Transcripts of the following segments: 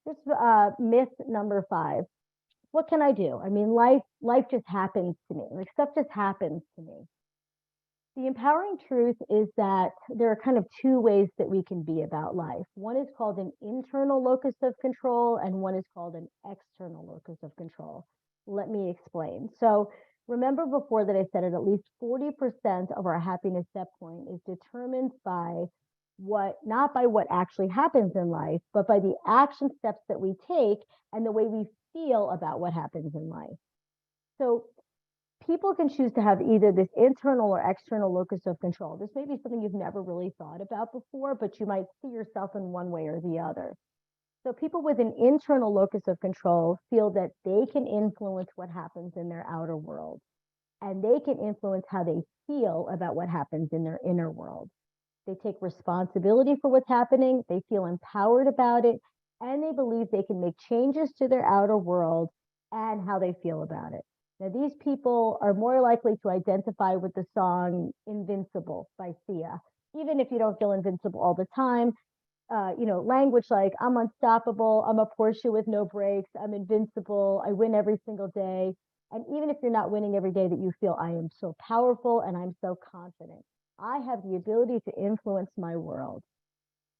Here's myth number 5. What can I do? I mean, life just happens to me. Like stuff just happens to me. The empowering truth is that there are kind of two ways that we can be about life. One is called an internal locus of control, and one is called an external locus of control. Let me explain. So remember before that I said at least 40% of our happiness set point is determined by not by what actually happens in life, but by the action steps that we take and the way we feel about what happens in life. So people can choose to have either this internal or external locus of control. This may be something you've never really thought about before, but you might see yourself in one way or the other. So people with an internal locus of control feel that they can influence what happens in their outer world, and they can influence how they feel about what happens in their inner world. They take responsibility for what's happening, they feel empowered about it, and they believe they can make changes to their outer world and how they feel about it. Now, these people are more likely to identify with the song Invincible by Sia. Even if you don't feel invincible all the time, language like I'm unstoppable, I'm a Porsche with no brakes, I'm invincible, I win every single day. And even if you're not winning every day, that you feel I am so powerful and I'm so confident. I have the ability to influence my world.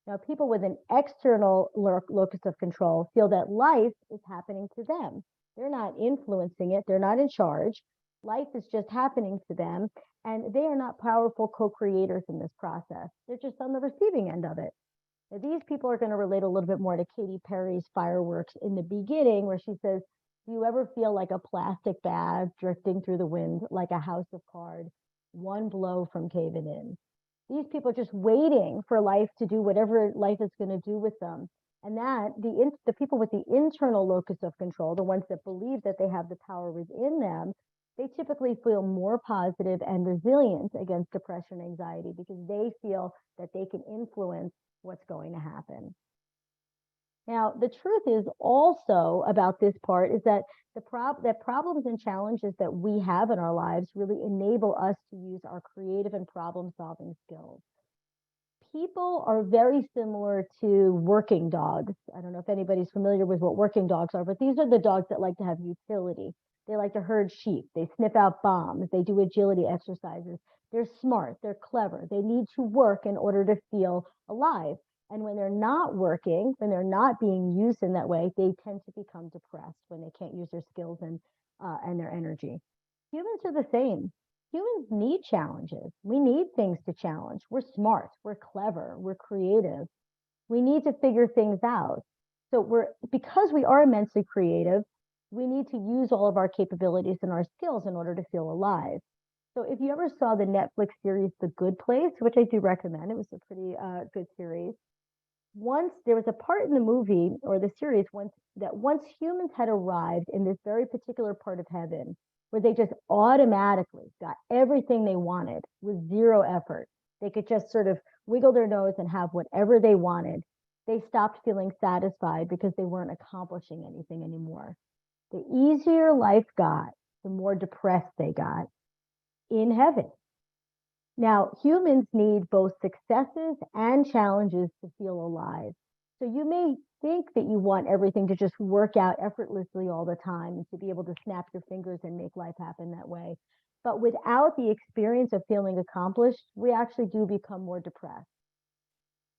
Now, people with an external locus of control feel that life is happening to them. They're not influencing it. They're not in charge. Life is just happening to them, and they are not powerful co-creators in this process. They're just on the receiving end of it. Now, these people are going to relate a little bit more to Katy Perry's Fireworks in the beginning, where she says, do you ever feel like a plastic bag drifting through the wind, like a house of cards, one blow from caving in? These people are just waiting for life to do whatever life is going to do with them. And that the people with the internal locus of control, the ones that believe that they have the power within them, they typically feel more positive and resilient against depression and anxiety because they feel that they can influence what's going to happen. Now, the truth is also about this part is that that problems and challenges that we have in our lives really enable us to use our creative and problem-solving skills. People are very similar to working dogs. I don't know if anybody's familiar with what working dogs are, but these are the dogs that like to have utility. They like to herd sheep. They sniff out bombs. They do agility exercises. They're smart. They're clever. They need to work in order to feel alive. And when they're not working, when they're not being used in that way, they tend to become depressed when they can't use their skills and their energy. Humans are the same. Humans need challenges. We need things to challenge. We're smart. We're clever. We're creative. We need to figure things out. So because we are immensely creative, we need to use all of our capabilities and our skills in order to feel alive. So if you ever saw the Netflix series The Good Place, which I do recommend, it was a pretty good series. Once there was a part in the movie or the series once humans had arrived in this very particular part of heaven where they just automatically got everything they wanted with zero effort. They could just sort of wiggle their nose and have whatever they wanted. They stopped feeling satisfied because they weren't accomplishing anything anymore. The easier life got, the more depressed they got in heaven. Now, humans need both successes and challenges to feel alive. So you may think that you want everything to just work out effortlessly all the time and to be able to snap your fingers and make life happen that way. But without the experience of feeling accomplished, we actually do become more depressed.